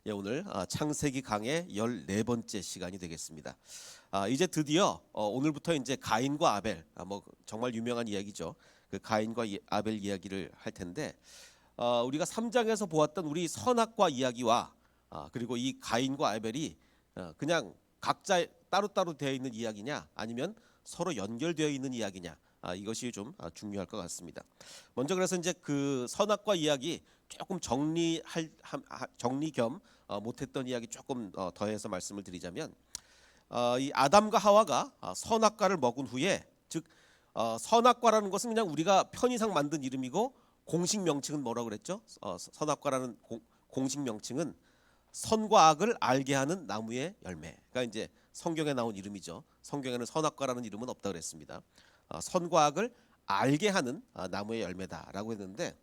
예, 오늘 창세기 강의 14번째 시간이 되겠습니다. 이제 드디어 오늘부터 이제 가인과 아벨, 뭐 정말 유명한 이야기죠. 그 가인과 아벨 이야기를 할 텐데, 우리가 3장에서 보았던 우리 선악과 이야기와 그리고 이 가인과 아벨이 그냥 각자 따로따로 되어 있는 이야기냐, 아니면 서로 연결되어 있는 이야기냐, 이것이 좀 중요할 것 같습니다. 먼저 그래서 이제 그 선악과 이야기 조금 정리 겸 못했던 이야기 조금 더해서 말씀을 드리자면, 이 아담과 하와가 선악과를 먹은 후에, 즉 선악과라는 것은 그냥 우리가 편의상 만든 이름이고, 공식 명칭은 뭐라고 그랬죠? 선악과라는 공식 명칭은 선과 악을 알게 하는 나무의 열매가 이제 성경에 나온 이름이죠. 성경에는 선악과라는 이름은 없다 그랬습니다. 선과 악을 알게 하는 나무의 열매다라고 했는데,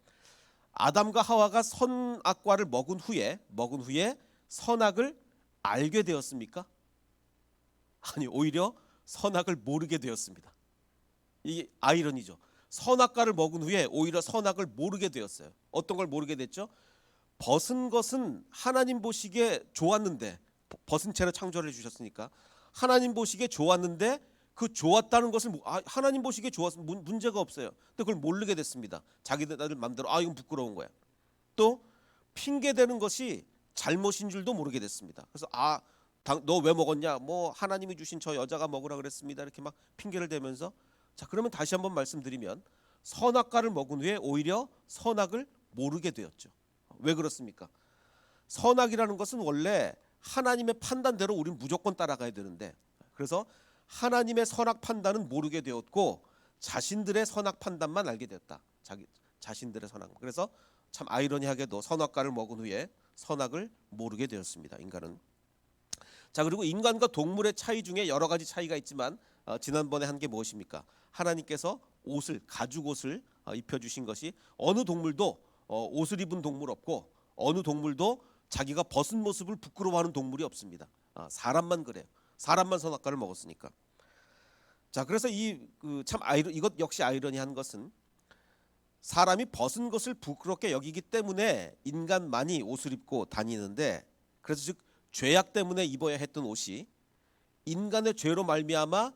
아담과 하와가 선악과를 먹은 후에 선악을 알게 되었습니까? 아니, 오히려 선악을 모르게 되었습니다. 이게 아이러니죠. 선악과를 먹은 후에 오히려 선악을 모르게 되었어요. 어떤 걸 모르게 됐죠? 벗은 것은 하나님 보시기에 좋았는데, 벗은 채로 창조를 해주셨으니까 하나님 보시기에 좋았는데, 그 좋았다는 것을 하나님 보시기에 좋았으면 문제가 없어요. 근데 그걸 모르게 됐습니다. 자기들 마음대로 이건 부끄러운 거야. 또 핑계대는 것이 잘못인 줄도 모르게 됐습니다. 그래서 너 왜 먹었냐? 뭐 하나님이 주신 저 여자가 먹으라 그랬습니다. 이렇게 막 핑계를 대면서, 자, 그러면 다시 한번 말씀드리면, 선악과를 먹은 후에 오히려 선악을 모르게 되었죠. 왜 그렇습니까? 선악이라는 것은 원래 하나님의 판단대로 우리는 무조건 따라가야 되는데, 그래서 하나님의 선악 판단은 모르게 되었고 자신들의 선악 판단만 알게 되었다. 자신들의 선악. 그래서 참 아이러니하게도 선악과를 먹은 후에 선악을 모르게 되었습니다. 인간은. 자, 그리고 인간과 동물의 차이 중에 여러 가지 차이가 있지만, 지난번에 한 게 무엇입니까? 하나님께서 가죽 옷을 입혀주신 것이, 어느 동물도 옷을 입은 동물 없고, 어느 동물도 자기가 벗은 모습을 부끄러워하는 동물이 없습니다. 사람만 그래요. 사람만 선악과를 먹었으니까. 자, 그래서 이것 역시 아이러니한 것은, 사람이 벗은 것을 부끄럽게 여기기 때문에 인간만이 옷을 입고 다니는데, 그래서 즉 죄악 때문에 입어야 했던 옷이 인간의 죄로 말미암아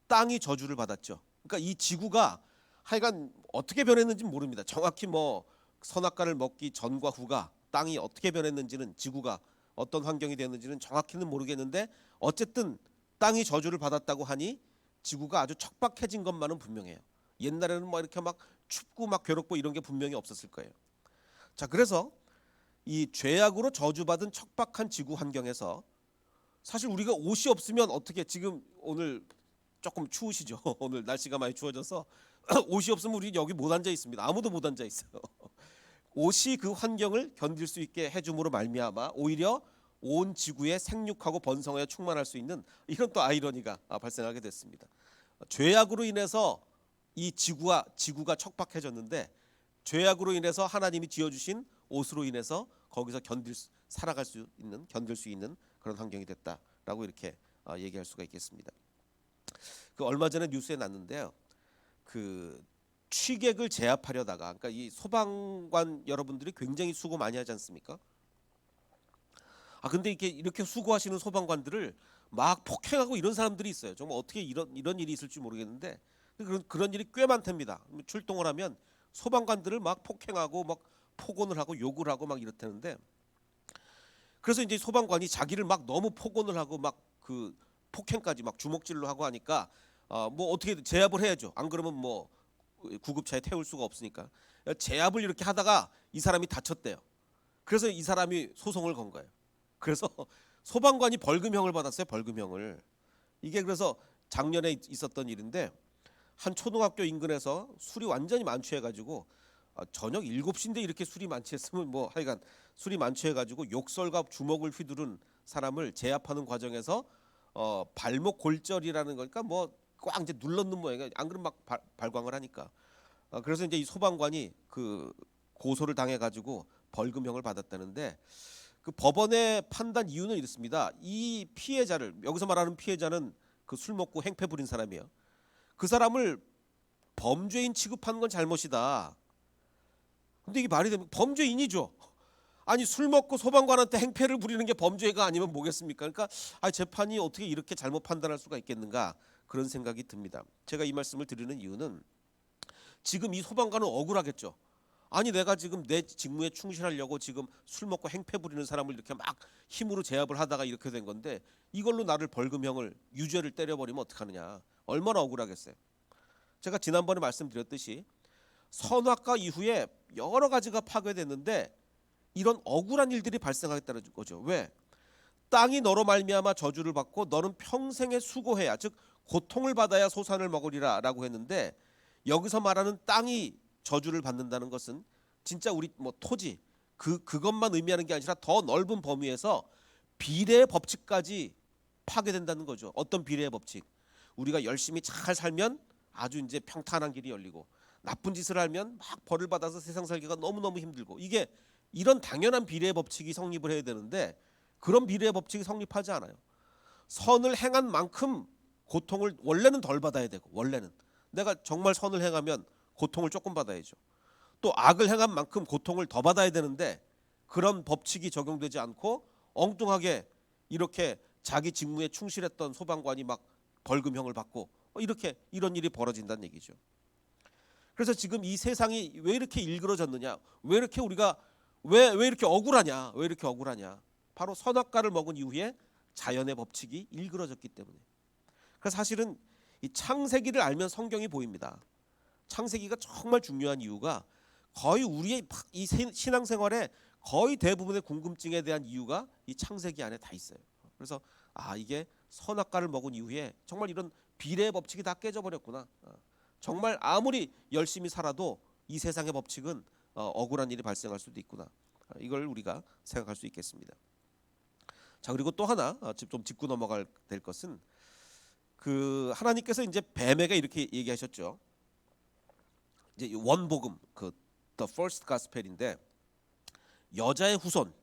땅이 저주를 받았죠. 그러니까 이 지구가 하여간 어떻게 변했는지 모릅니다. 정확히 뭐 선악과를 먹기 전과 후가 땅이 어떻게 변했는지는, 지구가 어떤 환경이 되었는지는 정확히는 모르겠는데, 어쨌든 땅이 저주를 받았다고 하니 지구가 아주 척박해진 것만은 분명해요. 옛날에는 뭐 이렇게 막 춥고 막 괴롭고 이런 게 분명히 없었을 거예요. 자, 그래서 이 죄악으로 저주받은 척박한 지구 환경에서, 사실 우리가 옷이 없으면 어떻게, 지금 오늘 조금 추우시죠? 오늘 날씨가 많이 추워져서 옷이 없으면 우리 여기 못 앉아 있습니다. 아무도 못 앉아 있어요. 옷이 그 환경을 견딜 수 있게 해줌으로 말미암아 오히려 온 지구에 생육하고 번성하여 충만할 수 있는, 이런 또 아이러니가 발생하게 됐습니다. 죄악으로 인해서 이 지구가 척박해졌는데, 죄악으로 인해서 하나님이 지어주신 옷으로 인해서 거기서 견딜 수 있는 그런 환경이 됐다라고 이렇게 얘기할 수가 있겠습니다. 그 얼마 전에 뉴스에 났는데요. 그 취객을 제압하려다가, 그러니까 이 소방관 여러분들이 굉장히 수고 많이 하지 않습니까? 근데 이렇게 수고하시는 소방관들을 막 폭행하고 이런 사람들이 있어요. 정말 어떻게 이런 일이 있을지 모르겠는데, 그런 일이 꽤 많답니다. 출동을 하면 소방관들을 막 폭행하고 막 폭언을 하고 욕을 하고 막 이렇다는데, 그래서 이제 소방관이 자기를 막 너무 폭언을 하고 막 그 폭행까지 막 주먹질로 하고 하니까, 뭐 어떻게 제압을 해야죠. 안 그러면 뭐 구급차에 태울 수가 없으니까 제압을 이렇게 하다가 이 사람이 다쳤대요. 그래서 이 사람이 소송을 건 거예요. 그래서 소방관이 벌금형을 받았어요. 벌금형을. 이게 그래서 작년에 있었던 일인데, 한 초등학교 인근에서 술이 완전히 만취해가지고, 저녁 7시인데 이렇게 술이 만취했으면 뭐 하여간 술이 만취해가지고 욕설과 주먹을 휘두른 사람을 제압하는 과정에서 발목 골절이라는 거니까 뭐 꽉 이제 눌렀는 모양이에요. 안 그러면 막 발광을 하니까. 그래서 이제 이 소방관이 그 고소를 당해가지고 벌금형을 받았다는데, 그 법원의 판단 이유는 이렇습니다. 이 피해자를, 여기서 말하는 피해자는 그 술 먹고 행패 부린 사람이에요. 그 사람을 범죄인 취급하는 건 잘못이다. 근데 이게 말이 되면 범죄인이죠. 아니 술 먹고 소방관한테 행패를 부리는 게 범죄가 아니면 뭐겠습니까? 그러니까 재판이 어떻게 이렇게 잘못 판단할 수가 있겠는가 그런 생각이 듭니다. 제가 이 말씀을 드리는 이유는 지금 이 소방관은 억울하겠죠. 아니 내가 지금 내 직무에 충실하려고 지금 술 먹고 행패 부리는 사람을 이렇게 막 힘으로 제압을 하다가 이렇게 된 건데 이걸로 나를 벌금형을 유죄를 때려버리면 어떡하느냐. 얼마나 억울하겠어요. 제가 지난번에 말씀드렸듯이 선악과 이후에 여러 가지가 파괴됐는데 이런 억울한 일들이 발생하겠다는 거죠. 왜? 땅이 너로 말미암아 저주를 받고 너는 평생에 수고해야 즉 고통을 받아야 소산을 먹으리라 라고 했는데 여기서 말하는 땅이 저주를 받는다는 것은 진짜 우리 토지 그것만 의미하는 게 아니라 더 넓은 범위에서 비례의 법칙까지 파괴된다는 거죠. 어떤 비례의 법칙? 우리가 열심히 잘 살면 아주 이제 평탄한 길이 열리고 나쁜 짓을 하면 막 벌을 받아서 세상 살기가 너무너무 힘들고 이게 이런 당연한 비례의 법칙이 성립을 해야 되는데 그런 비례의 법칙이 성립하지 않아요. 선을 행한 만큼 고통을 원래는 덜 받아야 되고 원래는 내가 정말 선을 행하면 고통을 조금 받아야죠. 또 악을 행한 만큼 고통을 더 받아야 되는데 그런 법칙이 적용되지 않고 엉뚱하게 이렇게 자기 직무에 충실했던 소방관이 막 벌금형을 받고 이렇게 이런 일이 벌어진다는 얘기죠. 그래서 지금 이 세상이 왜 이렇게 일그러졌느냐? 왜 이렇게 우리가 왜 이렇게 억울하냐? 왜 이렇게 억울하냐? 바로 선악과를 먹은 이후에 자연의 법칙이 일그러졌기 때문에. 그래서 사실은 이 창세기를 알면 성경이 보입니다. 창세기가 정말 중요한 이유가 거의 우리의 이 신앙생활에 거의 대부분의 궁금증에 대한 이유가 이 창세기 안에 다 있어요. 그래서 이게 선악과를 먹은 이후에 정말 이런 비례의 법칙이 다 깨져버렸구나. 정말 아무리 열심히 살아도 이 세상의 법칙은 억울한 일이 발생할 수도 있구나. 이걸 우리가 생각할 수 있겠습니다. 자, 그리고 또 하나 좀 짚고 넘어갈 될 것은 그 하나님께서 이제 뱀에게 이렇게 얘기하셨죠. 이제 원복음 The First Gospel인데 여자의 후손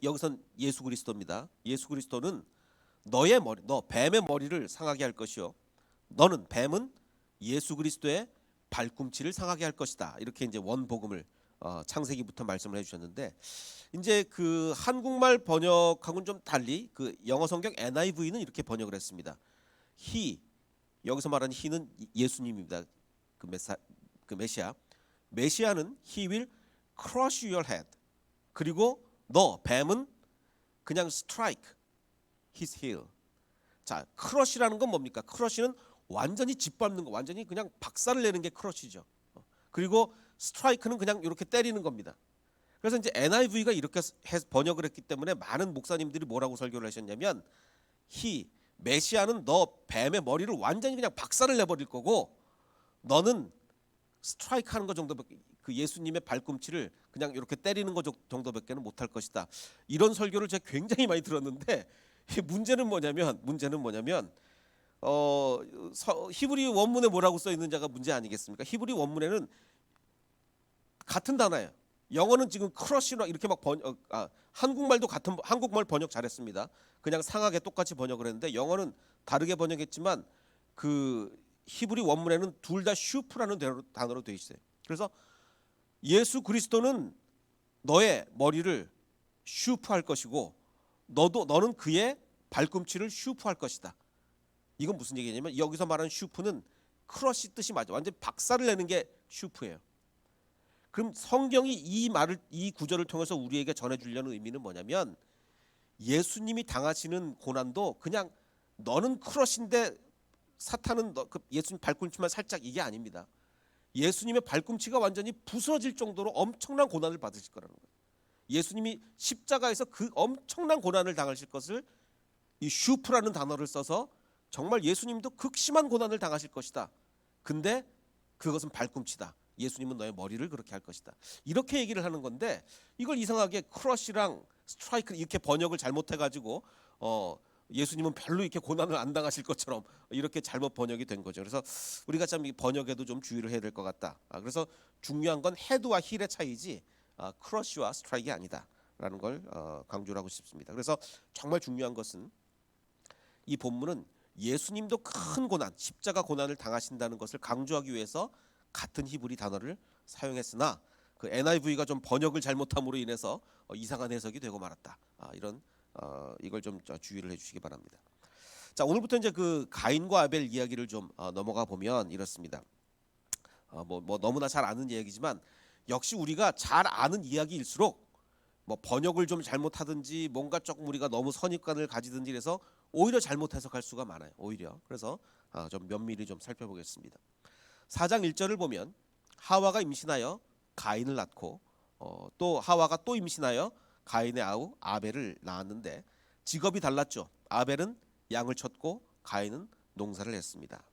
여기선 예수 그리스도입니다. 예수 그리스도는 너의 머리 너 뱀의 머리를 상하게 할 것이요 너는 뱀은 예수 그리스도의 발꿈치를 상하게 할 것이다. 이렇게 이제 원복음을 창세기부터 말씀을 해주셨는데 이제 그 한국말 번역하고는 좀 달리 그 영어 성경 NIV는 이렇게 번역을 했습니다. He 여기서 말하는 He는 예수님입니다. 그 메시아 메시아는 He will crush your head. 그리고 너 뱀은 그냥 strike his heel. 자, 크러쉬라는 건 뭡니까? 크러쉬는 완전히 짓밟는 거, 완전히 그냥 박살을 내는 게 크러쉬죠. 그리고 스트라이크는 그냥 이렇게 때리는 겁니다. 그래서 이제 NIV가 이렇게 번역을 했기 때문에 많은 목사님들이 뭐라고 설교를 하셨냐면 메시아는 너 뱀의 머리를 완전히 그냥 박살을 내버릴 거고 너는 스트라이크 하는 거 정도밖에 그 예수님의 발꿈치를 그냥 이렇게 때리는 거 정도밖에는 못할 것이다. 이런 설교를 제가 굉장히 많이 들었는데 문제는 뭐냐면 히브리 원문에 뭐라고 써 있는지가 문제 아니겠습니까? 히브리 원문에는 같은 단어예요. 영어는 지금 크러쉬나 이렇게 막 한국말도 한국말 번역 잘했습니다. 그냥 상하게 똑같이 번역을 했는데 영어는 다르게 번역했지만 그 히브리 원문에는 둘 다 슈프라는 단어로 되어 있어요. 그래서 예수 그리스도는 너의 머리를 슈프할 것이고 너는 그의 발꿈치를 슈프할 것이다. 이건 무슨 얘기냐면 여기서 말하는 슈프는 크러쉬 뜻이 맞아. 완전 박살을 내는 게 슈프예요. 그럼 성경이 이 구절을 통해서 우리에게 전해주려는 의미는 뭐냐면 예수님이 당하시는 고난도 그냥 너는 크러쉬인데 사탄은 예수님 발꿈치만 살짝 이게 아닙니다. 예수님의 발꿈치가 완전히 부스러질 정도로 엄청난 고난을 받으실 거라는 거예요. 예수님이 십자가에서 그 엄청난 고난을 당하실 것을 이 슈프라는 단어를 써서 정말 예수님도 극심한 고난을 당하실 것이다. 근데 그것은 발꿈치다. 예수님은 너의 머리를 그렇게 할 것이다. 이렇게 얘기를 하는 건데 이걸 이상하게 크러쉬랑 스트라이크 이렇게 번역을 잘못해가지고 예수님은 별로 이렇게 고난을 안 당하실 것처럼 이렇게 잘못 번역이 된 거죠. 그래서 우리가 참 이 번역에도 좀 주의를 해야 될 것 같다. 그래서 중요한 건 헤드와 힐의 차이지 크러쉬와 스트라이크가 아니다라는 걸 강조를 하고 싶습니다. 그래서 정말 중요한 것은 이 본문은 예수님도 큰 고난, 십자가 고난을 당하신다는 것을 강조하기 위해서 같은 히브리 단어를 사용했으나 그 NIV가 좀 번역을 잘못함으로 인해서 이상한 해석이 되고 말았다. 이런 이걸 좀 주의를 해주시기 바랍니다. 자, 오늘부터 이제 그 가인과 아벨 이야기를 좀 넘어가 보면 이렇습니다. 뭐 너무나 잘 아는 이야기지만 역시 우리가 잘 아는 이야기일수록 뭐 번역을 좀 잘못하든지 뭔가 조금 우리가 너무 선입관을 가지든지 해서 오히려 잘못 해석할 수가 많아요. 오히려. 그래서 좀 면밀히 좀 살펴보겠습니다. 4장 1절을 보면 하와가 임신하여 가인을 낳고 또 하와가 또 임신하여 가인의 아우 아벨을 낳았는데 직업이 달랐죠. 아벨은 양을 쳤고 가인은 농사를 했습니다.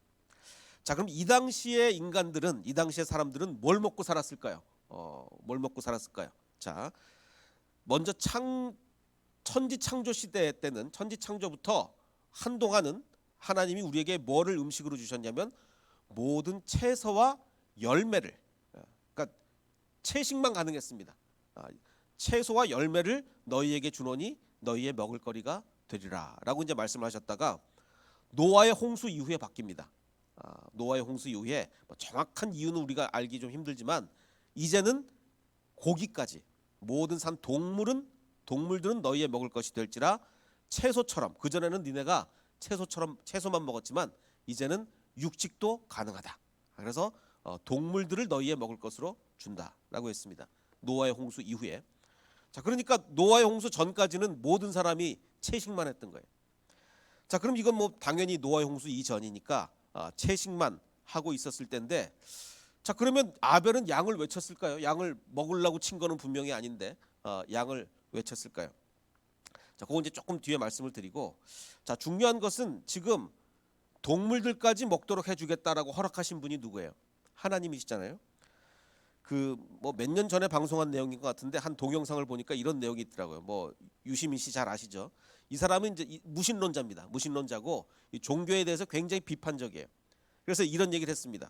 자, 그럼 이 당시의 인간들은, 이 당시의 사람들은 뭘 먹고 살았을까요? 뭘 먹고 살았을까요? 자, 먼저 천지 창조 시대 때는, 천지 창조부터 한동안은 하나님이 우리에게 뭐를 음식으로 주셨냐면 모든 채소와 열매를, 그러니까 채식만 가능했습니다. 채소와 열매를 너희에게 주노니 너희의 먹을거리가 되리라라고 이제 말씀하셨다가 노아의 홍수 이후에 바뀝니다. 노아의 홍수 이후에 정확한 이유는 우리가 알기 좀 힘들지만 이제는 고기까지 모든 산 동물들은 너희의 먹을 것이 될지라 채소처럼, 그전에는 니네가 채소만 먹었지만 이제는 육식도 가능하다. 그래서 동물들을 너희의 먹을 것으로 준다라고 했습니다. 노아의 홍수 이후에. 자, 그러니까 노아의 홍수 전까지는 모든 사람이 채식만 했던 거예요. 자, 그럼 이건 뭐 당연히 노아의 홍수 이전이니까 채식만 하고 있었을 텐데, 자, 그러면 아벨은 양을 왜 쳤을까요? 양을 먹으려고 친 거는 분명히 아닌데 양을 왜 쳤을까요? 자, 그거 이제 조금 뒤에 말씀을 드리고, 자, 중요한 것은 지금 동물들까지 먹도록 해주겠다라고 허락하신 분이 누구예요? 하나님이시잖아요. 그 뭐 몇 년 전에 방송한 내용인 것 같은데 한 동영상을 보니까 이런 내용이 있더라고요. 뭐 유시민 씨 잘 아시죠? 이 사람은 이제 무신론자입니다. 무신론자고 이 종교에 대해서 굉장히 비판적이에요. 그래서 이런 얘기를 했습니다.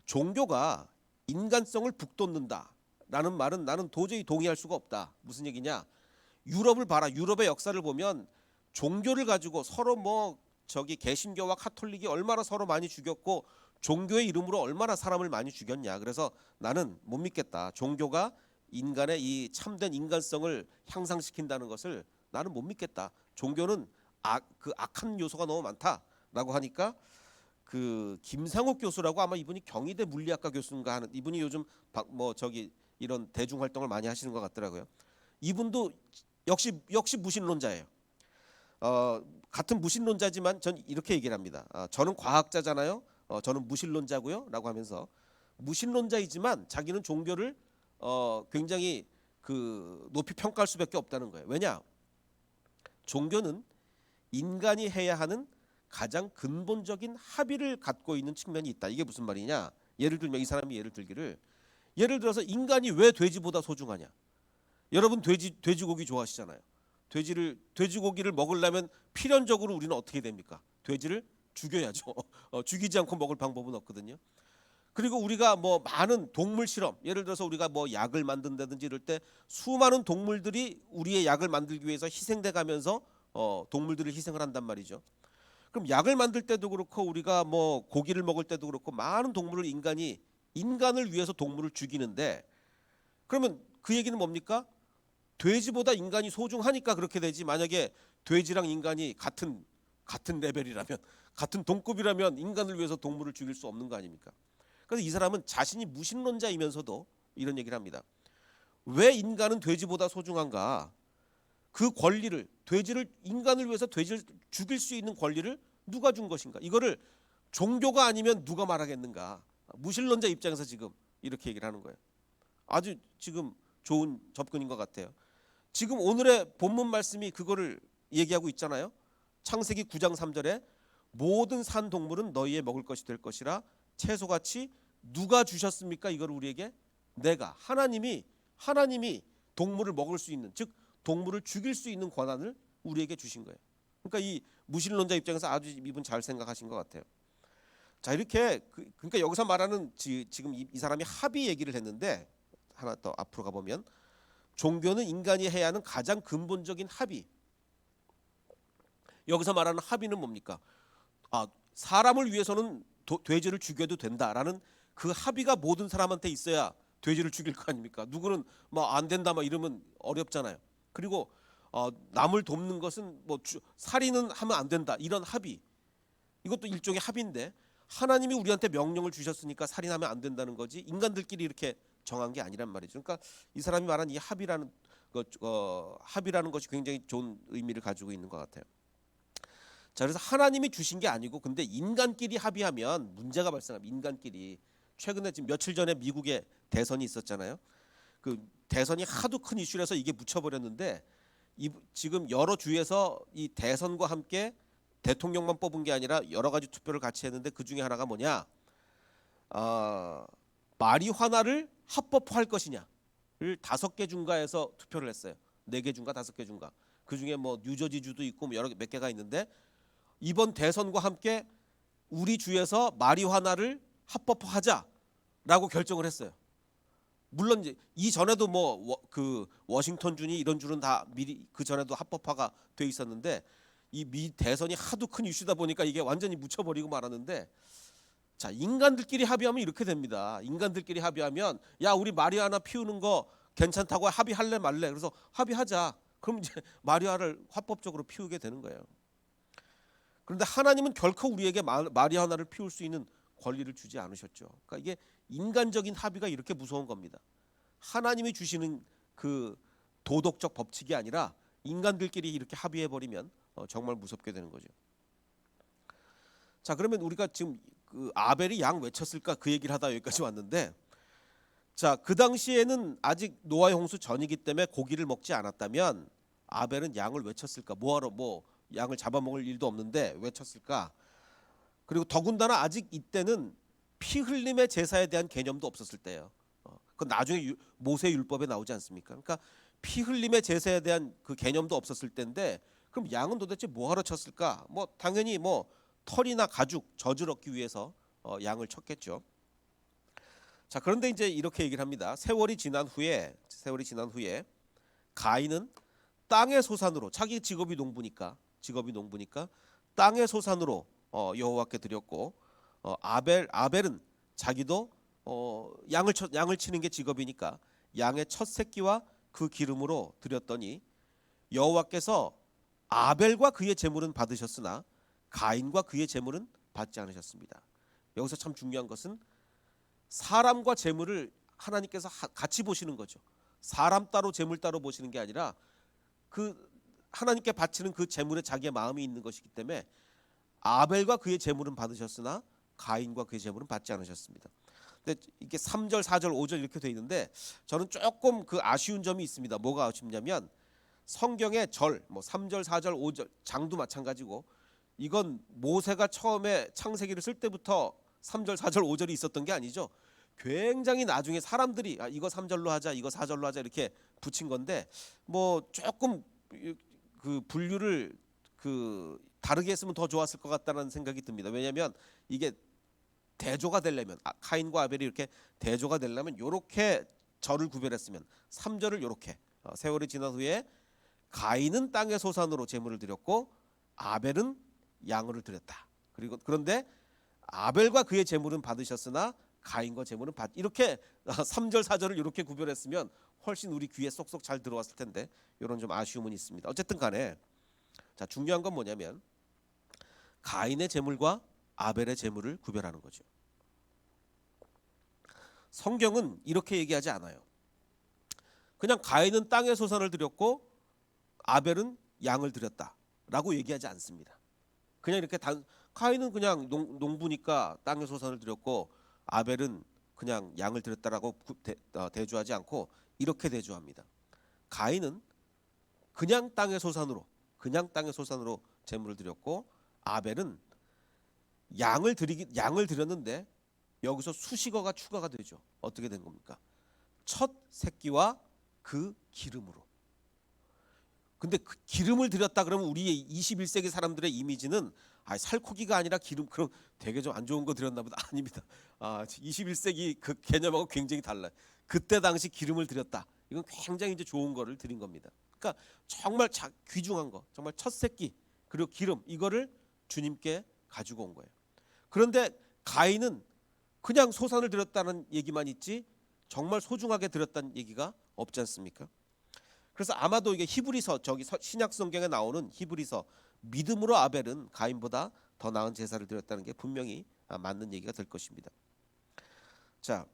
종교가 인간성을 북돋는다라는 말은 나는 도저히 동의할 수가 없다. 무슨 얘기냐? 유럽을 봐라. 유럽의 역사를 보면 종교를 가지고 서로 뭐 저기 개신교와 카톨릭이 얼마나 서로 많이 죽였고 종교의 이름으로 얼마나 사람을 많이 죽였냐. 그래서 나는 못 믿겠다. 종교가 인간의 이 참된 인간성을 향상시킨다는 것을 나는 못 믿겠다. 종교는 그 악한 요소가 너무 많다라고 하니까 그 김상욱 교수라고 아마 이분이 경희대 물리학과 교수인가 하는 이분이 요즘 뭐 저기 이런 대중 활동을 많이 하시는 것 같더라고요. 이분도 역시 무신론자예요. 같은 무신론자지만 전 이렇게 얘기를 합니다. 저는 과학자잖아요. 저는 무신론자고요라고 하면서 무신론자이지만 자기는 종교를 굉장히 그 높이 평가할 수밖에 없다는 거예요. 왜냐? 종교는 인간이 해야 하는 가장 근본적인 합의를 갖고 있는 측면이 있다. 이게 무슨 말이냐? 예를 들면 이 사람이 예를 들어서 인간이 왜 돼지보다 소중하냐? 여러분 돼지고기 좋아하시잖아요. 돼지고기를 먹으려면 필연적으로 우리는 어떻게 됩니까? 돼지를 죽여야죠. 죽이지 않고 먹을 방법은 없거든요. 그리고 우리가 뭐 많은 동물 실험, 예를 들어서 우리가 뭐 약을 만든다든지 이럴 때 수많은 동물들이 우리의 약을 만들기 위해서 희생돼 가면서 동물들을 희생을 한단 말이죠. 그럼 약을 만들 때도 그렇고 우리가 뭐 고기를 먹을 때도 그렇고 많은 동물을 인간을 위해서 동물을 죽이는데, 그러면 그 얘기는 뭡니까? 돼지보다 인간이 소중하니까 그렇게 되지. 만약에 돼지랑 인간이 같은 레벨이라면, 같은 동급이라면 인간을 위해서 동물을 죽일 수 없는 거 아닙니까? 그래서 이 사람은 자신이 무신론자이면서도 이런 얘기를 합니다. 왜 인간은 돼지보다 소중한가? 그 권리를, 인간을 위해서 돼지를 죽일 수 있는 권리를 누가 준 것인가? 이거를 종교가 아니면 누가 말하겠는가? 무신론자 입장에서 지금 이렇게 얘기를 하는 거예요. 아주 지금 좋은 접근인 것 같아요. 지금 오늘의 본문 말씀이 그거를 얘기하고 있잖아요. 창세기 9장 3절에 모든 산 동물은 너희의 먹을 것이 될 것이라 채소같이 누가 주셨습니까? 이걸 우리에게 내가 하나님이 동물을 먹을 수 있는, 즉 동물을 죽일 수 있는 권한을 우리에게 주신 거예요. 그러니까 이 무신론자 입장에서 아주 이분 잘 생각하신 것 같아요. 자, 이렇게 그러니까 여기서 말하는 지금 이 사람이 합의 얘기를 했는데, 하나 더 앞으로 가보면 종교는 인간이 해야 하는 가장 근본적인 합의. 여기서 말하는 합의는 뭡니까? 사람을 위해서는 돼지를 죽여도 된다라는 그 합의가 모든 사람한테 있어야 돼지를 죽일 거 아닙니까? 누구는 뭐 안 된다 막 이러면 어렵잖아요. 그리고 남을 돕는 것은 뭐 살인은 하면 안 된다 이런 합의, 이것도 일종의 합의인데 하나님이 우리한테 명령을 주셨으니까 살인하면 안 된다는 거지 인간들끼리 이렇게 정한 게 아니란 말이죠. 그러니까 이 사람이 말한 이 합의라는 것이 굉장히 좋은 의미를 가지고 있는 것 같아요. 자, 그래서 하나님이 주신 게 아니고 근데 인간끼리 합의하면 문제가 발생합니다. 인간끼리. 최근에 지금 며칠 전에 미국에 대선이 있었잖아요. 그 대선이 하도 큰 이슈라서 이게 묻혀버렸는데 지금 여러 주에서 이 대선과 함께 대통령만 뽑은 게 아니라 여러 가지 투표를 같이 했는데 그 중에 하나가 뭐냐? 마리화나를 합법화할 것이냐를 5개 중가에서 투표를 했어요. 4개 중가 5개 중가. 그 중에 뭐 뉴저지주도 있고 뭐 여러 몇 개가 있는데 이번 대선과 함께 우리 주에서 마리화나를 합법화하자라고 결정을 했어요. 물론 이제 이전에도 뭐 그 워싱턴 주니 이런 주는 다 미리 그 전에도 합법화가 돼 있었는데 이 미 대선이 하도 큰 이슈다 보니까 이게 완전히 묻혀버리고 말았는데, 자, 인간들끼리 합의하면 이렇게 됩니다. 인간들끼리 합의하면 야 우리 마리화나 피우는 거 괜찮다고 합의할래 말래. 그래서 합의하자. 그럼 이제 마리화를 합법적으로 피우게 되는 거예요. 그런데 하나님은 결코 우리에게 마리화나를 피울 수 있는 권리를 주지 않으셨죠. 그러니까 이게 인간적인 합의가 이렇게 무서운 겁니다. 하나님이 주시는 그 도덕적 법칙이 아니라 인간들끼리 이렇게 합의해 버리면 정말 무섭게 되는 거죠. 자, 그러면 우리가 지금 그 아벨이 양 왜 쳤을까 그 얘기를 하다 여기까지 왔는데, 자, 그 당시에는 아직 노아의 홍수 전이기 때문에 고기를 먹지 않았다면 아벨은 양을 왜 쳤을까? 뭐하러 뭐 양을 잡아먹을 일도 없는데 왜 쳤을까? 그리고 더군다나 아직 이때는 피 흘림의 제사에 대한 개념도 없었을 때예요. 그건 나중에 모세 율법에 나오지 않습니까? 그러니까 피 흘림의 제사에 대한 그 개념도 없었을 때인데 그럼 양은 도대체 뭐하러 쳤을까? 뭐 당연히 뭐 털이나 가죽, 젖을 얻기 위해서 양을 쳤겠죠. 자, 그런데 이제 이렇게 얘기를 합니다. 세월이 지난 후에 가인은 땅의 소산으로, 자기 직업이 농부니까 땅의 소산으로 여호와께 드렸고, 아벨은 자기도 양을 치는 게 직업이니까 양의 첫 새끼와 그 기름으로 드렸더니 여호와께서 아벨과 그의 제물은 받으셨으나 가인과 그의 제물은 받지 않으셨습니다. 여기서 참 중요한 것은 사람과 제물을 하나님께서 같이 보시는 거죠. 사람 따로 제물 따로 보시는 게 아니라 그 하나님께 바치는 그 제물에 자기의 마음이 있는 것이기 때문에 아벨과 그의 제물은 받으셨으나 가인과 그의 제물은 받지 않으셨습니다. 근데 이게 3절, 4절, 5절 이렇게 돼 있는데 저는 조금 그 아쉬운 점이 있습니다. 뭐가 아쉽냐면 성경의 절, 뭐 3절, 4절, 5절, 장도 마찬가지고 이건 모세가 처음에 창세기를 쓸 때부터 3절, 4절, 5절이 있었던 게 아니죠. 굉장히 나중에 사람들이 이거 3절로 하자, 이거 4절로 하자 이렇게 붙인 건데 뭐 조금 그 분류를 그 다르게 했으면 더 좋았을 것 같다는 생각이 듭니다. 왜냐하면 이게 대조가 되려면 카인과 아벨이 이렇게 대조가 되려면 이렇게 절을 구별했으면 3절을 이렇게 세월이 지난 후에 가인은 땅의 소산으로 제물을 드렸고 아벨은 양을 드렸다. 그런데 아벨과 그의 제물은 받으셨으나 가인과 제물은 이렇게 3절 4절을 이렇게 구별했으면 훨씬 우리 귀에 쏙쏙 잘 들어왔을 텐데 이런 좀 아쉬움은 있습니다. 어쨌든 간에 자, 중요한 건 뭐냐면 가인의 제물과 아벨의 제물을 구별하는 거죠. 성경은 이렇게 얘기하지 않아요. 그냥 가인은 땅의 소산을 드렸고 아벨은 양을 드렸다라고 얘기하지 않습니다. 그냥 이렇게 가인은 그냥 농부니까 땅의 소산을 드렸고 아벨은 그냥 양을 드렸다라고 대조하지 않고 이렇게 대조합니다. 가인은 그냥 땅의 소산으로 제물을 드렸고 아벨은 양을 드렸는데 여기서 수식어가 추가가 되죠. 어떻게 된 겁니까? 첫 새끼와 그 기름으로. 근데 그 기름을 드렸다 그러면 우리의 21세기 사람들의 이미지는 살코기가 아니라 기름, 그럼 되게 좀 안 좋은 거 드렸나 보다. 아닙니다. 21세기 그 개념하고 굉장히 달라요. 그때 당시 기름을 드렸다. 이건 굉장히 이제 좋은 거를 드린 겁니다. 그러니까 정말 귀중한 거, 정말 첫 새끼 그리고 기름 이거를 주님께 가지고 온 거예요. 그런데 가인은 그냥 소산을 드렸다는 얘기만 있지 정말 소중하게 드렸다는 얘기가 없지 않습니까? 그래서 아마도 이게 히브리서 저기 신약 성경에 나오는 히브리서 믿음으로 아벨은 가인보다 더 나은 제사를 드렸다는 게 분명히 맞는 얘기가 될 것입니다. 자,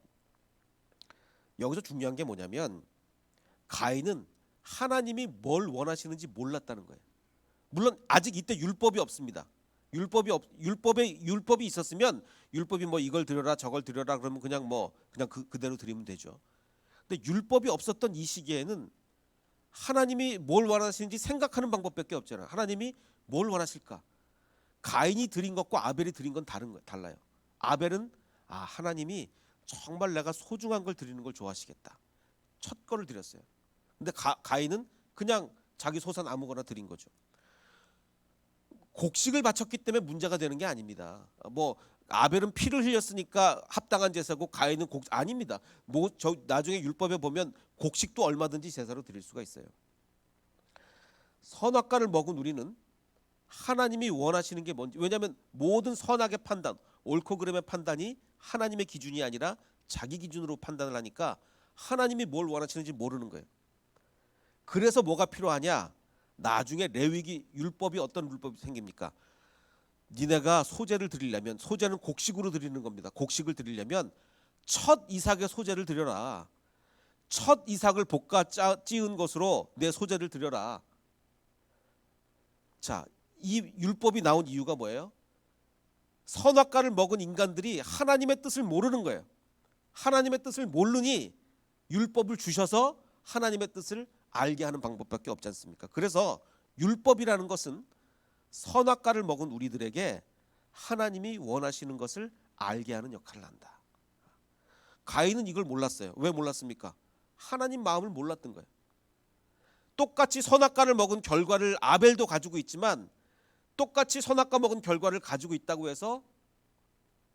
여기서 중요한 게 뭐냐면 가인은 하나님이 뭘 원하시는지 몰랐다는 거예요. 물론 아직 이때 율법이 없습니다. 율법이 있었으면 율법이 뭐 이걸 드려라 저걸 드려라 그러면 그냥 그대로 드리면 되죠. 근데 율법이 없었던 이 시기에는 하나님이 뭘 원하시는지 생각하는 방법밖에 없잖아요. 하나님이 뭘 원하실까? 가인이 드린 것과 아벨이 드린 건 달라요. 아벨은 하나님이 정말 내가 소중한 걸 드리는 걸 좋아하시겠다. 첫 거를 드렸어요. 근데 가인은 그냥 자기 소산 아무거나 드린 거죠. 곡식을 바쳤기 때문에 문제가 되는 게 아닙니다. 뭐 아벨은 피를 흘렸으니까 합당한 제사고 가인은 아닙니다. 나중에 율법에 보면 곡식도 얼마든지 제사로 드릴 수가 있어요. 선악과를 먹은 우리는 하나님이 원하시는 게 뭔지, 왜냐하면 모든 선악의 판단, 옳고 그름의 판단이 하나님의 기준이 아니라 자기 기준으로 판단을 하니까 하나님이 뭘 원하시는지 모르는 거예요. 그래서 뭐가 필요하냐? 나중에 레위기 율법이 어떤 율법이 생깁니까? 니네가 소제를 드리려면, 소제는 곡식으로 드리는 겁니다. 곡식을 드리려면 첫 이삭의 소제를 드려라. 첫 이삭을 볶아 찌은 것으로 내 소제를 드려라. 자, 이 율법이 나온 이유가 뭐예요? 선악과를 먹은 인간들이 하나님의 뜻을 모르는 거예요. 하나님의 뜻을 모르니 율법을 주셔서 하나님의 뜻을 알게 하는 방법밖에 없지 않습니까? 그래서 율법이라는 것은 선악과를 먹은 우리들에게 하나님이 원하시는 것을 알게 하는 역할을 한다. 가인은 이걸 몰랐어요. 왜 몰랐습니까? 하나님 마음을 몰랐던 거예요. 똑같이 선악과를 먹은 결과를 아벨도 가지고 있지만 똑같이 선악과 먹은 결과를 가지고 있다고 해서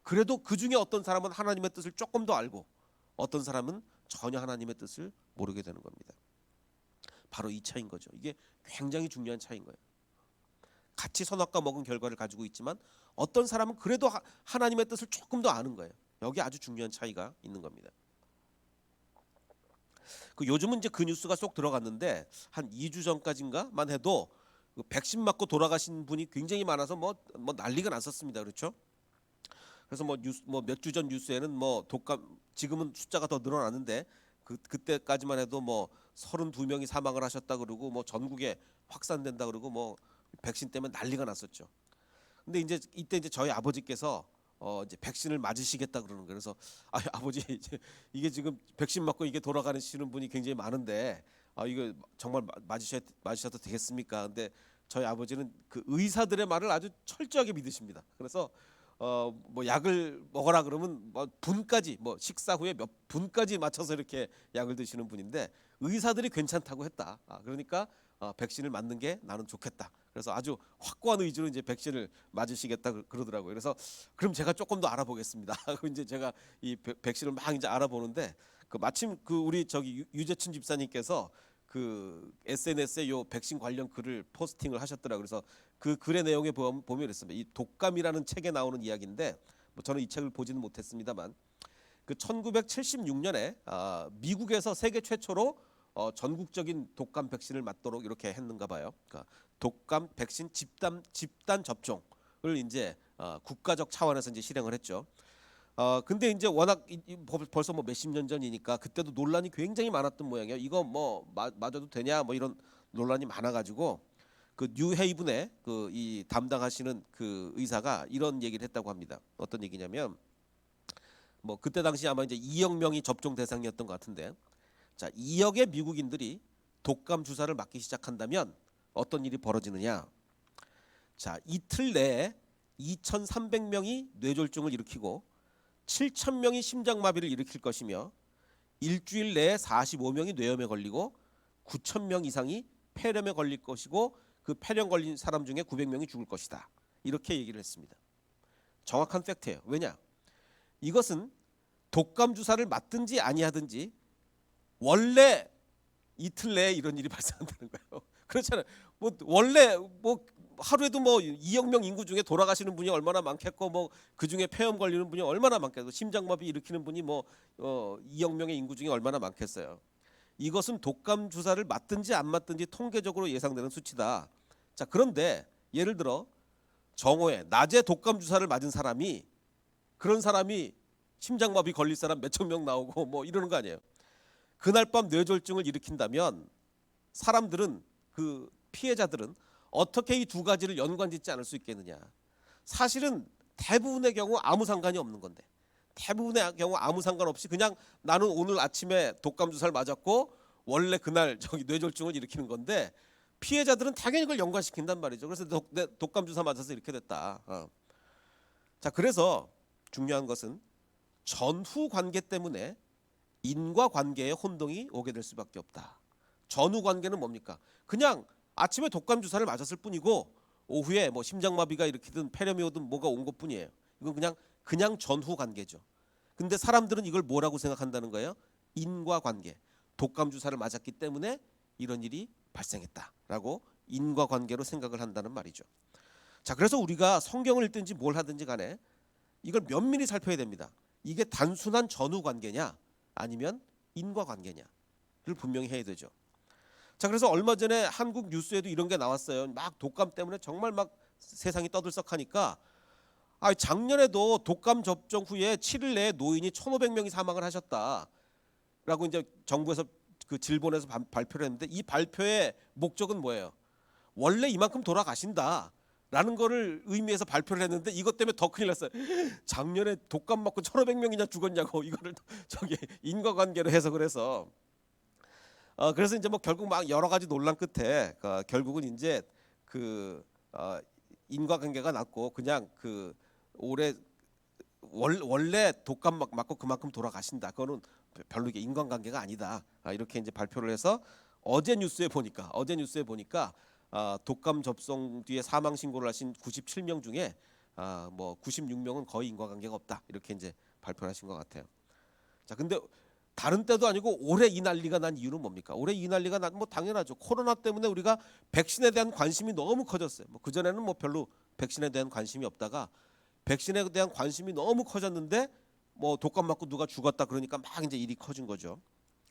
그래도 그 중에 어떤 사람은 하나님의 뜻을 조금 더 알고 어떤 사람은 전혀 하나님의 뜻을 모르게 되는 겁니다. 바로 이 차이인 거죠. 이게 굉장히 중요한 차이인 거예요. 같이 선악과 먹은 결과를 가지고 있지만 어떤 사람은 그래도 하나님의 뜻을 조금 더 아는 거예요. 여기 아주 중요한 차이가 있는 겁니다. 요즘은 이제 그 뉴스가 쏙 들어갔는데 한 2주 전까지인가만 해도 백신 맞고 돌아가신 분이 굉장히 많아서 뭐 난리가 났었습니다. 그렇죠? 그래서 몇 주 전 뉴스에는 독감, 지금은 숫자가 더 늘어났는데 그때까지만 해도 32명이 사망을 하셨다 그러고 전국에 확산된다 그러고 백신 때문에 난리가 났었죠. 근데 이때 저희 아버지께서 이제 백신을 맞으시겠다 그러는 거예요. 그래서 아버지 이게 지금 백신 맞고 이게 돌아가시는 분이 굉장히 많은데 이거 정말 맞으셔도 되겠습니까? 근데 저희 아버지는 그 의사들의 말을 아주 철저하게 믿으십니다. 그래서 약을 먹어라 그러면 분까지 식사 후에 몇 분까지 맞춰서 이렇게 약을 드시는 분인데 의사들이 괜찮다고 했다. 그러니까 백신을 맞는 게 나는 좋겠다. 그래서 아주 확고한 의지로 이제 백신을 맞으시겠다 그러더라고요. 그래서 그럼 제가 조금 더 알아보겠습니다. 하고 이제 제가 이 백신을 막 이제 알아보는데 마침 우리 유재춘 집사님께서 SNS에 요 백신 관련 글을 포스팅을 하셨더라고요. 그래서 그 글의 내용에 보면 이랬습니다. 이 독감이라는 책에 나오는 이야기인데 저는 이 책을 보지는 못했습니다만 1976년에 미국에서 세계 최초로 전국적인 독감 백신을 맞도록 이렇게 했는가 봐요. 그러니까 독감 백신 집단 접종을 이제 국가적 차원에서 이제 실행을 했죠. 근데 이제 워낙 벌써 몇십 년 전이니까 그때도 논란이 굉장히 많았던 모양이에요. 이거 맞아도 되냐 이런 논란이 많아가지고 뉴헤이븐에 이 담당하시는 의사가 이런 얘기를 했다고 합니다. 어떤 얘기냐면 그때 당시 아마 이제 2억 명이 접종 대상이었던 것 같은데, 자 2억의 미국인들이 독감 주사를 맞기 시작한다면 어떤 일이 벌어지느냐? 자 이틀 내에 2,300명이 뇌졸중을 일으키고 7,000명이 심장마비를 일으킬 것이며 일주일 내에 45명이 뇌염에 걸리고 9,000명 이상이 폐렴에 걸릴 것이고 그 폐렴 걸린 사람 중에 900명이 죽을 것이다. 이렇게 얘기를 했습니다. 정확한 팩트예요. 왜냐? 이것은 독감 주사를 맞든지 아니하든지 원래 이틀 내에 이런 일이 발생한다는 거예요. 그렇잖아요. 원래 하루에도 뭐 2억 명 인구 중에 돌아가시는 분이 얼마나 많겠고 뭐 그 중에 폐렴 걸리는 분이 얼마나 많겠고 심장마비 일으키는 분이 뭐 2억 명의 인구 중에 얼마나 많겠어요. 이것은 독감 주사를 맞든지 안 맞든지 통계적으로 예상되는 수치다. 자, 그런데 예를 들어 정오에 낮에 독감 주사를 맞은 사람이 그런 사람이 심장마비 걸릴 사람 몇천 명 나오고 뭐 이러는 거 아니에요. 그날 밤 뇌졸중을 일으킨다면 사람들은 그 피해자들은 어떻게 이 두 가지를 연관짓지 않을 수 있겠느냐. 사실은 대부분의 경우 아무 상관이 없는 건데 대부분의 경우 아무 상관없이 그냥 나는 오늘 아침에 독감 주사를 맞았고 원래 그날 저기 뇌졸중을 일으키는 건데 피해자들은 당연히 그걸 연관시킨단 말이죠. 그래서 독감 주사 맞아서 이렇게 됐다. 자, 그래서 중요한 것은 전후 관계 때문에 인과 관계에 혼동이 오게 될 수밖에 없다. 전후 관계는 뭡니까? 그냥 아침에 독감 주사를 맞았을 뿐이고 오후에 뭐 심장마비가 일으키든 폐렴이 오든 뭐가 온 것뿐이에요. 이건 그냥 전후 관계죠. 근데 사람들은 이걸 뭐라고 생각한다는 거예요? 인과 관계. 독감 주사를 맞았기 때문에 이런 일이 발생했다라고 인과 관계로 생각을 한다는 말이죠. 자, 그래서 우리가 성경을 읽든지 뭘 하든지 간에 이걸 면밀히 살펴야 됩니다. 이게 단순한 전후 관계냐 아니면 인과 관계냐를 분명히 해야 되죠. 자, 그래서 얼마 전에 한국 뉴스에도 이런 게 나왔어요. 막 독감 때문에 정말 막 세상이 떠들썩하니까 작년에도 독감 접종 후에 7일 내에 노인이 1,500명이 사망을 하셨다라고 이제 정부에서 그 질본에서 발표를 했는데 이 발표의 목적은 뭐예요? 원래 이만큼 돌아가신다라는 거를 의미해서 발표를 했는데 이것 때문에 더 큰일 났어요. 작년에 독감 맞고 1,500명이나 죽었냐고 이거를 저기 인과관계로 해석을 해서 그래서 이제 뭐 결국 막 여러 가지 논란 끝에 결국은 이제 그 인과관계가 났고 그냥 그 올해 원래 독감 맞고 그만큼 돌아가신다. 그거는 별로 이게 인간관계가 아니다. 이렇게 이제 발표를 해서 어제 뉴스에 보니까 독감 접종 뒤에 사망 신고를 하신 97명 중에 뭐 96명은 거의 인과관계가 없다. 이렇게 이제 발표를 하신 것 같아요. 자, 근데 다른 때도 아니고 올해 이 난리가 난 이유는 뭡니까? 올해 이 난리가 난 뭐 당연하죠. 코로나 때문에 우리가 백신에 대한 관심이 너무 커졌어요. 뭐 그전에는 뭐 별로 백신에 대한 관심이 없다가 백신에 대한 관심이 너무 커졌는데 뭐 독감 맞고 누가 죽었다 그러니까 막 이제 일이 커진 거죠.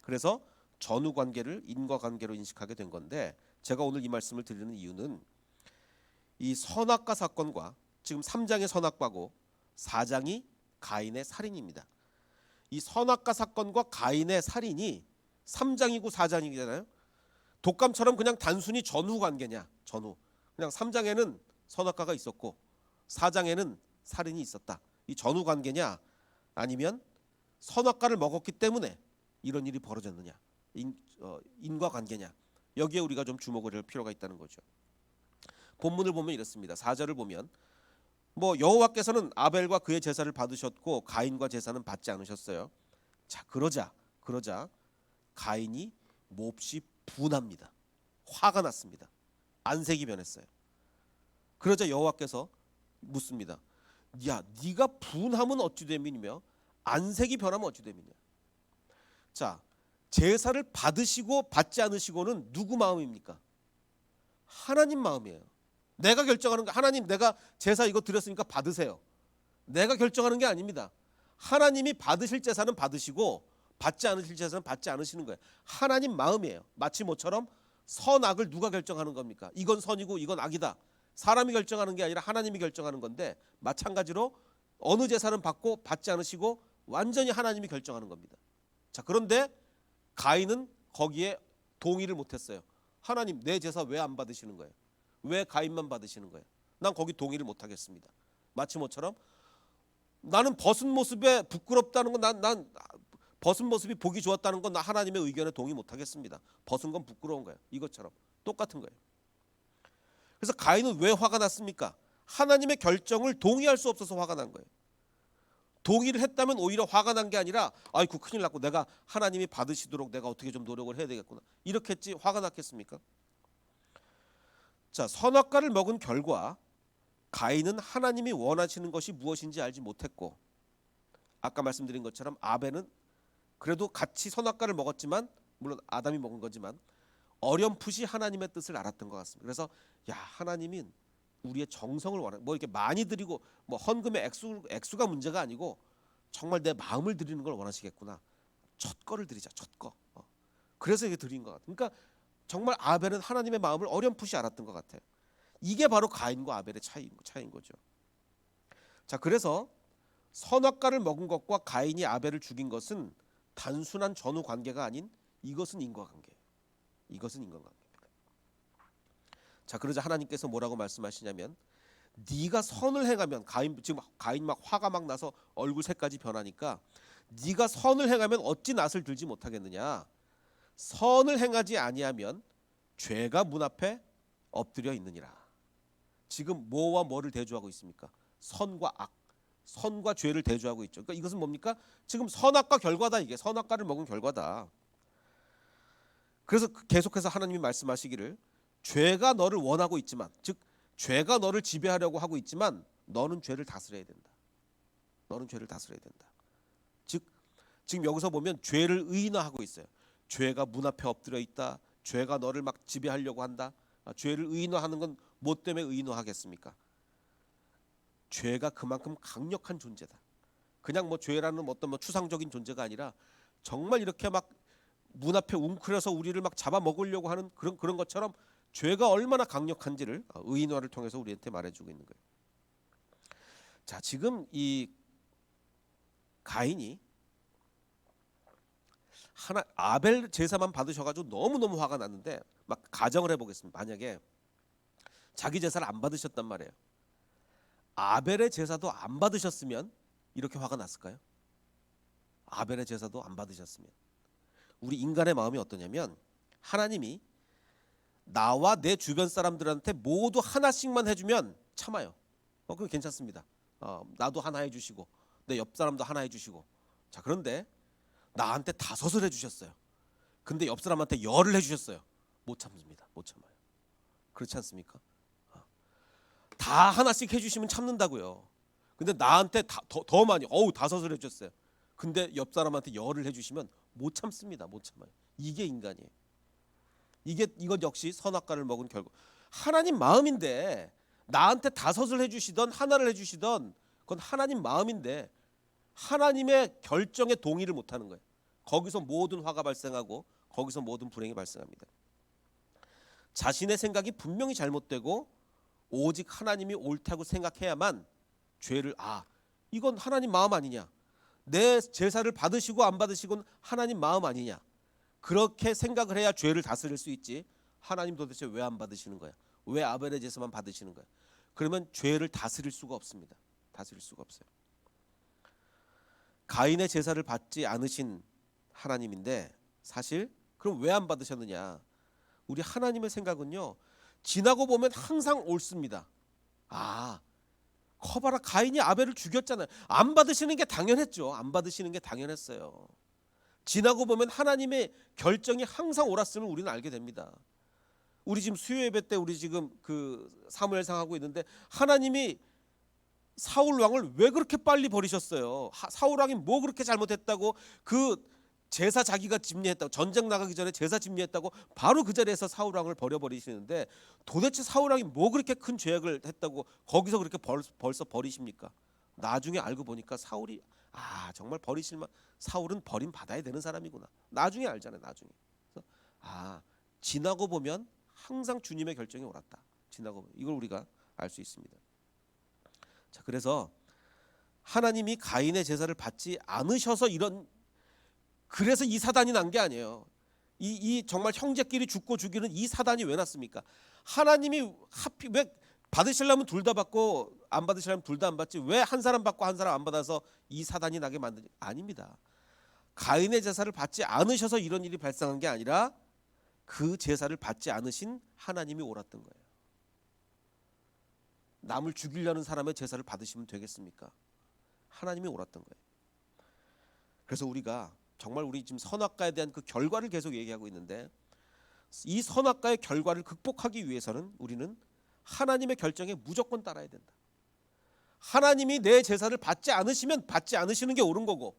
그래서 전후 관계를 인과 관계로 인식하게 된 건데 제가 오늘 이 말씀을 드리는 이유는 이 선악과 사건과 지금 3장의 선악과고 4장이 가인의 살인입니다. 이 선악과 사건과 가인의 살인이 3장이고 4장이잖아요. 독감처럼 그냥 단순히 전후 관계냐? 전후. 그냥 3장에는 선악과가 있었고 4장에는 살인이 있었다. 이 전후 관계냐? 아니면 선악과를 먹었기 때문에 이런 일이 벌어졌느냐? 인과 관계냐? 여기에 우리가 좀 주목을 할 필요가 있다는 거죠. 본문을 보면 이렇습니다. 4절을 보면 뭐 여호와께서는 아벨과 그의 제사를 받으셨고 가인과 제사는 받지 않으셨어요. 자, 그러자 가인이 몹시 분합니다. 화가 났습니다. 안색이 변했어요. 그러자 여호와께서 묻습니다. 야, 네가 분하면 어찌 됨이며 안색이 변하면 어찌 됨이냐. 자, 제사를 받으시고 받지 않으시고는 누구 마음입니까? 하나님 마음이에요. 내가 결정하는 거. 하나님, 내가 제사 이거 드렸으니까 받으세요. 내가 결정하는 게 아닙니다. 하나님이 받으실 제사는 받으시고 받지 않으실 제사는 받지 않으시는 거예요. 하나님 마음이에요. 마치 뭐처럼 선악을 누가 결정하는 겁니까? 이건 선이고 이건 악이다. 사람이 결정하는 게 아니라 하나님이 결정하는 건데 마찬가지로 어느 제사는 받고 받지 않으시고 완전히 하나님이 결정하는 겁니다. 자, 그런데 가인은 거기에 동의를 못했어요. 하나님, 내 제사 왜 안 받으시는 거예요? 왜 가인만 받으시는 거예요? 난 거기 동의를 못하겠습니다. 마치 뭐처럼 나는 벗은 모습에 부끄럽다는 건 난 벗은 모습이 보기 좋았다는 건 나 하나님의 의견에 동의 못하겠습니다. 벗은 건 부끄러운 거예요. 이것처럼 똑같은 거예요. 그래서 가인은 왜 화가 났습니까? 하나님의 결정을 동의할 수 없어서 화가 난 거예요. 동의를 했다면 오히려 화가 난 게 아니라 아이고 큰일 났고 내가 하나님이 받으시도록 내가 어떻게 좀 노력을 해야 되겠구나. 이렇게 했지 화가 났겠습니까? 자, 선악과를 먹은 결과 가인은 하나님이 원하시는 것이 무엇인지 알지 못했고 아까 말씀드린 것처럼 아벨은 그래도 같이 선악과를 먹었지만 물론 아담이 먹은 거지만 어렴풋이 하나님의 뜻을 알았던 것 같습니다. 그래서 야, 하나님이 우리의 정성을 원하는, 뭐 이렇게 많이 드리고 뭐 헌금의 액수가 문제가 아니고 정말 내 마음을 드리는 걸 원하시겠구나. 첫 거를 드리자, 첫 거. 그래서 이게 드린 것 같아요. 그러니까 정말 아벨은 하나님의 마음을 어렴풋이 알았던 것 같아요. 이게 바로 가인과 아벨의 차이인 거죠. 자, 그래서 선악과를 먹은 것과 가인이 아벨을 죽인 것은 단순한 전후 관계가 아닌 이것은 인과관계예요. 이것은 인과관계입니다. 자, 그러자 하나님께서 뭐라고 말씀하시냐면, 네가 선을 행하면, 지금 가인 막 화가 막 나서 얼굴 색까지 변하니까, 네가 선을 행하면 어찌 낯을 들지 못하겠느냐. 선을 행하지 아니하면 죄가 문 앞에 엎드려 있느니라. 지금 뭐와 뭐를 대조하고 있습니까? 선과 악, 선과 죄를 대조하고 있죠. 그러니까 이것은 뭡니까? 지금 선악과 결과다. 이게 선악과를 먹은 결과다. 그래서 계속해서 하나님이 말씀하시기를, 죄가 너를 원하고 있지만, 즉 죄가 너를 지배하려고 하고 있지만 너는 죄를 다스려야 된다. 너는 죄를 다스려야 된다. 즉 지금 여기서 보면 죄를 의인화하고 있어요. 죄가 문 앞에 엎드려 있다. 죄가 너를 막 지배하려고 한다. 죄를 의인화하는 건 뭐 때문에 의인화하겠습니까? 죄가 그만큼 강력한 존재다. 그냥 뭐 죄라는 어떤 뭐 추상적인 존재가 아니라 정말 이렇게 막 문 앞에 웅크려서 우리를 막 잡아먹으려고 하는 그런 것처럼 죄가 얼마나 강력한지를 의인화를 통해서 우리한테 말해주고 있는 거예요. 자, 지금 이 가인이 아벨 제사만 받으셔가지고 너무너무 화가 났는데, 막 가정을 해보겠습니다. 만약에 자기 제사를 안 받으셨단 말이에요. 아벨의 제사도 안 받으셨으면 이렇게 화가 났을까요? 아벨의 제사도 안 받으셨으면. 우리 인간의 마음이 어떠냐면, 하나님이 나와 내 주변 사람들한테 모두 하나씩만 해주면 참아요. 그건 괜찮습니다. 나도 하나 해주시고 내 옆 사람도 하나 해주시고. 자, 그런데 나한테 5을 해주셨어요. 근데 옆 사람한테 10을 해주셨어요. 못 참습니다. 못 참아요. 그렇지 않습니까? 다 하나씩 해주시면 참는다고요. 근데 나한테 더 많이 5을 해주셨어요. 근데 옆 사람한테 10을 해주시면 못 참습니다. 못 참아요. 이게 인간이에요. 이것 역시 선악과를 먹은 결과. 하나님 마음인데 나한테 5을 해주시던 하나를 해주시던 그건 하나님 마음인데 하나님의 결정에 동의를 못하는 거예요. 거기서 모든 화가 발생하고 거기서 모든 불행이 발생합니다. 자신의 생각이 분명히 잘못되고 오직 하나님이 옳다고 생각해야만 죄를, 이건 하나님 마음 아니냐, 내 제사를 받으시고 안 받으시고는 하나님 마음 아니냐, 그렇게 생각을 해야 죄를 다스릴 수 있지. 하나님 도대체 왜 안 받으시는 거야? 왜 아벨의 제사만 받으시는 거야? 그러면 죄를 다스릴 수가 없습니다. 다스릴 수가 없어요. 가인의 제사를 받지 않으신 하나님인데, 사실 그럼 왜 안 받으셨느냐? 우리 하나님의 생각은요, 지나고 보면 항상 옳습니다. 커봐라, 가인이 아벨을 죽였잖아요. 안 받으시는 게 당연했죠. 안 받으시는 게 당연했어요. 지나고 보면 하나님의 결정이 항상 옳았음을 우리는 알게 됩니다. 우리 지금 수요 예배 때 우리 지금 그 사무엘상 하고 있는데, 하나님이 사울 왕을 왜 그렇게 빨리 버리셨어요? 사울 왕이 뭐 그렇게 잘못했다고 그 제사 자기가 집리했다고, 전쟁 나가기 전에 제사 집리했다고 바로 그 자리에서 사울 왕을 버려버리시는데, 도대체 사울 왕이 뭐 그렇게 큰 죄악을 했다고 거기서 그렇게 벌써 버리십니까? 나중에 알고 보니까 사울이 정말 버리실만, 사울은 버림 받아야 되는 사람이구나. 나중에 알잖아요. 나중에. 그래서 지나고 보면 항상 주님의 결정이 옳았다. 지나고 보면. 이걸 우리가 알 수 있습니다. 자, 그래서 하나님이 가인의 제사를 받지 않으셔서 그래서 이 사단이 난 게 아니에요. 이 정말 형제끼리 죽고 죽이는 이 사단이 왜 났습니까? 하나님이 하필 왜 받으시려면 둘 다 받고 안 받으시려면 둘 다 안 받지, 왜 한 사람 받고 한 사람 안 받아서 이 사단이 나게 만드냐? 아닙니다. 가인의 제사를 받지 않으셔서 이런 일이 발생한 게 아니라 그 제사를 받지 않으신 하나님이 옳았던 거예요. 남을 죽이려는 사람의 제사를 받으시면 되겠습니까? 하나님이 옳았던 거예요. 그래서 우리가 정말 우리 지금 선악과에 대한 그 결과를 계속 얘기하고 있는데, 이 선악과의 결과를 극복하기 위해서는 우리는 하나님의 결정에 무조건 따라야 된다. 하나님이 내 제사를 받지 않으시면 받지 않으시는 게 옳은 거고,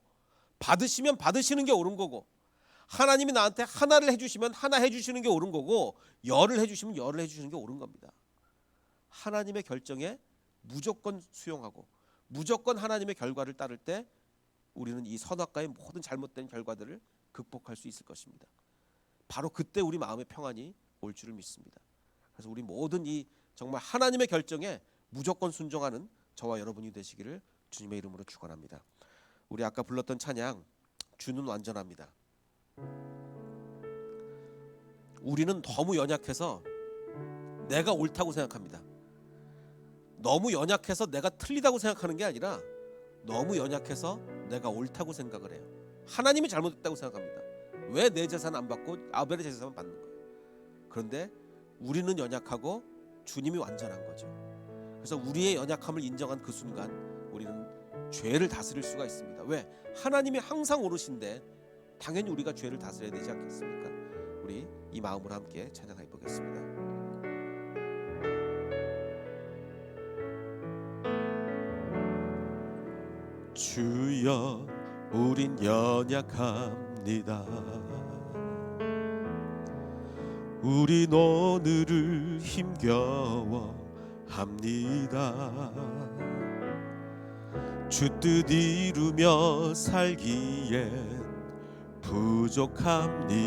받으시면 받으시는 게 옳은 거고, 하나님이 나한테 하나를 해주시면 하나 해주시는 게 옳은 거고, 열을 해주시면 열을 해주시는 게 옳은 겁니다. 하나님의 결정에 무조건 수용하고 무조건 하나님의 결과를 따를 때 우리는 이 선악과의 모든 잘못된 결과들을 극복할 수 있을 것입니다. 바로 그때 우리 마음의 평안이 올 줄을 믿습니다. 그래서 우리 모든 이 정말 하나님의 결정에 무조건 순종하는 저와 여러분이 되시기를 주님의 이름으로 축원합니다. 우리 아까 불렀던 찬양 주는 완전합니다. 우리는 너무 연약해서 내가 옳다고 생각합니다. 너무 연약해서 내가 틀리다고 생각하는 게 아니라 너무 연약해서 내가 옳다고 생각을 해요. 하나님이 잘못했다고 생각합니다. 왜 내 재산 안 받고 아벨의 재산만 받는 거예요? 그런데 우리는 연약하고 주님이 완전한 거죠. 그래서 우리의 연약함을 인정한 그 순간 우리는 죄를 다스릴 수가 있습니다. 왜? 하나님이 항상 옳으신데 당연히 우리가 죄를 다스려야 되지 않겠습니까? 우리 이 마음으로 함께 찬양해 보겠습니다. 주여 우린 연약합니다. 우린 오늘을 힘겨워 합니다. 주 뜻 이루며 살기엔 부족합니다.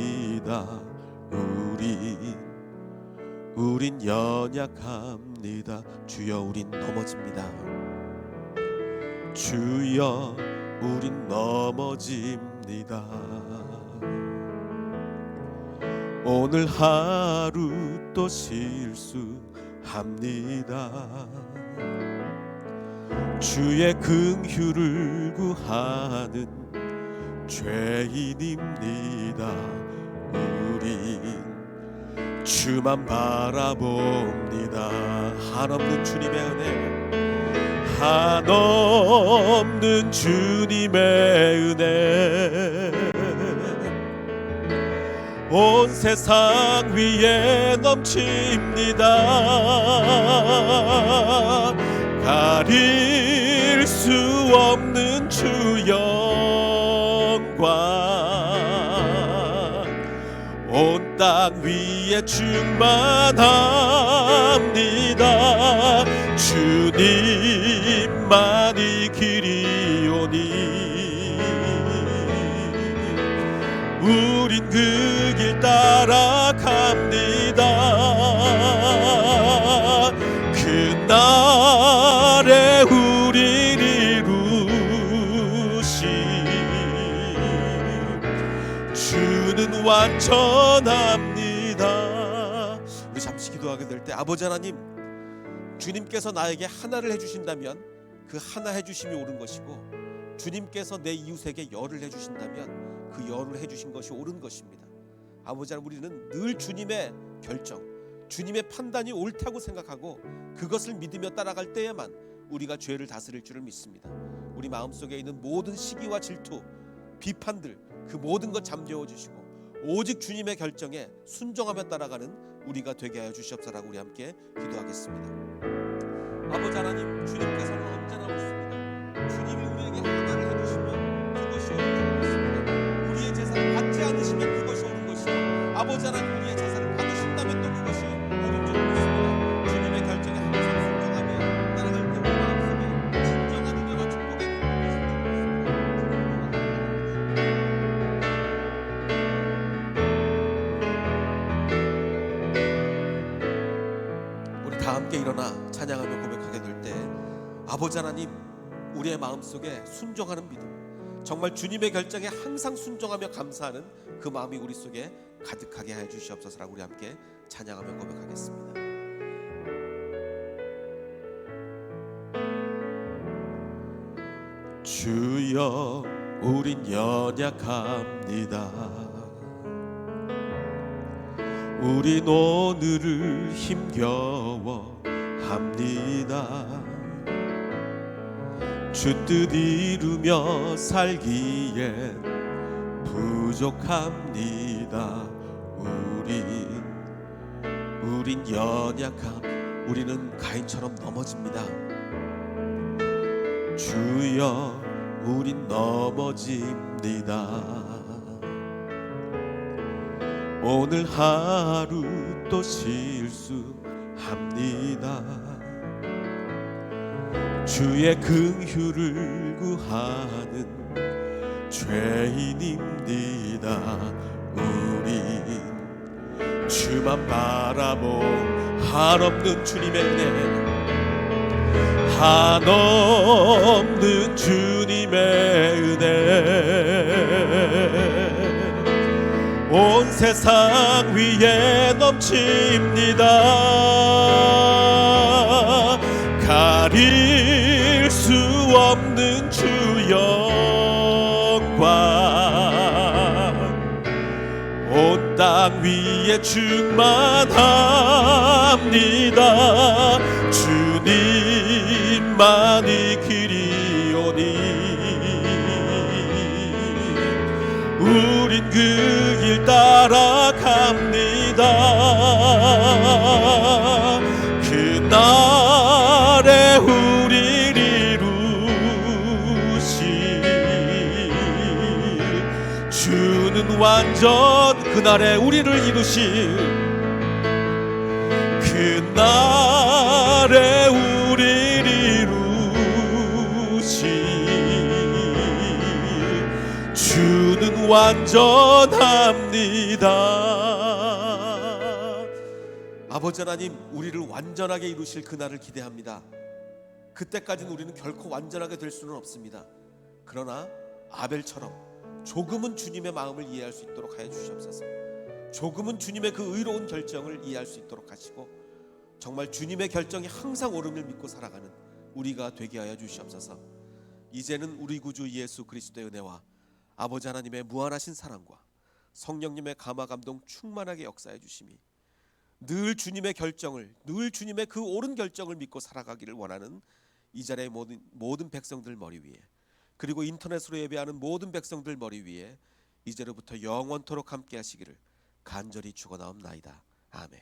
우린 연약합니다. 주여 우린 넘어집니다. 주여 우린 넘어집니다. 오늘 하루 또 실수합니다. 주의 긍휼을 구하는 죄인입니다. 우린 주만 바라봅니다. 한없는 주님의 은혜, 한없는 주님의 은혜, 온 세상 위에 넘칩니다. 가릴 수 없는 주 영광, 온 땅 위에 충만합니다. 주님만이 길이오니 우린 그 길 따라갑니다. 그날에 우릴 이루신 주는 완전합니다. 우리 잠시 기도하게 될 때 아버지 하나님, 주님께서 나에게 하나를 해주신다면 그 하나 해주심이 옳은 것이고, 주님께서 내 이웃에게 열을 해주신다면 그 열을 해주신 것이 옳은 것입니다. 아버지 하나님, 우리는 늘 주님의 결정, 주님의 판단이 옳다고 생각하고 그것을 믿으며 따라갈 때에만 우리가 죄를 다스릴 줄을 믿습니다. 우리 마음속에 있는 모든 시기와 질투, 비판들, 그 모든 것 잠재워 주시고 오직 주님의 결정에 순종하며 따라가는 우리가 되게 하여 주시옵소서라고 우리 함께 기도하겠습니다. 아버지 하나님, 주님께서는 언제나 옳습니다. 주님이 우리에게 하나를 해주시면 그것이 옳은 줄 믿습니다. 우리의 제사를 받지 않으시면 그것이 옳은 것이요, 아버지 하나님 우리의 제사를 받으신다면 또 그것이 옳은 줄 믿습니다. 주님의 결정에 항상 순종하며 따라갈 때 우리 마음속에 진정한 은혜와 축복의 공급이 있을 줄 믿습니다. 우리 다 함께 일어나 찬양하며 고백하게 될 때 아버지 하나님, 우리의 마음속에 순종하는 믿음, 정말 주님의 결정에 항상 순종하며 감사하는 그 마음이 우리 속에 가득하게 하여 주시옵소서라고 우리 함께 찬양하며 고백하겠습니다. 주여 우린 연약합니다. 우린 오늘을 힘겨워 합니다. 주 뜻 이루며 살기엔 부족합니다. 우린 연약함, 우리는 가인처럼 넘어집니다. 주여 우린 넘어집니다. 오늘 하루 또 실수합니다. 주의 긍휼을 구하는 죄인입니다. 우린 주만 바라보 한없는 주님의 은혜, 한없는 주님의 은혜, 온 세상 위에 넘칩니다. 가릴 수 없는 주 영광, 온 땅 위에 충만합니다. 주님만이 길이오니 우린 그 길 따라갑니다. 그날에 우릴 이루실 주는 완전, 그날에 우리를 이루실, 그날에 우릴 이루실 주는 완전합니다. 아버지 하나님, 우리를 완전하게 이루실 그날을 기대합니다. 그때까지는 우리는 결코 완전하게 될 수는 없습니다. 그러나 아벨처럼 조금은 주님의 마음을 이해할 수 있도록 하여 주시옵소서. 조금은 주님의 그 의로운 결정을 이해할 수 있도록 하시고, 정말 주님의 결정이 항상 옳음을 믿고 살아가는 우리가 되게 하여 주시옵소서. 이제는 우리 구주 예수 그리스도의 은혜와 아버지 하나님의 무한하신 사랑과 성령님의 감화 감동 충만하게 역사해 주심이 늘 주님의 결정을, 늘 주님의 그 옳은 결정을 믿고 살아가기를 원하는 이 자리의 모든 백성들 머리 위에, 그리고 인터넷으로 예배하는 모든 백성들 머리 위에 이제로부터 영원토록 함께 하시기를 간절히 축원하옵나이다. 아멘.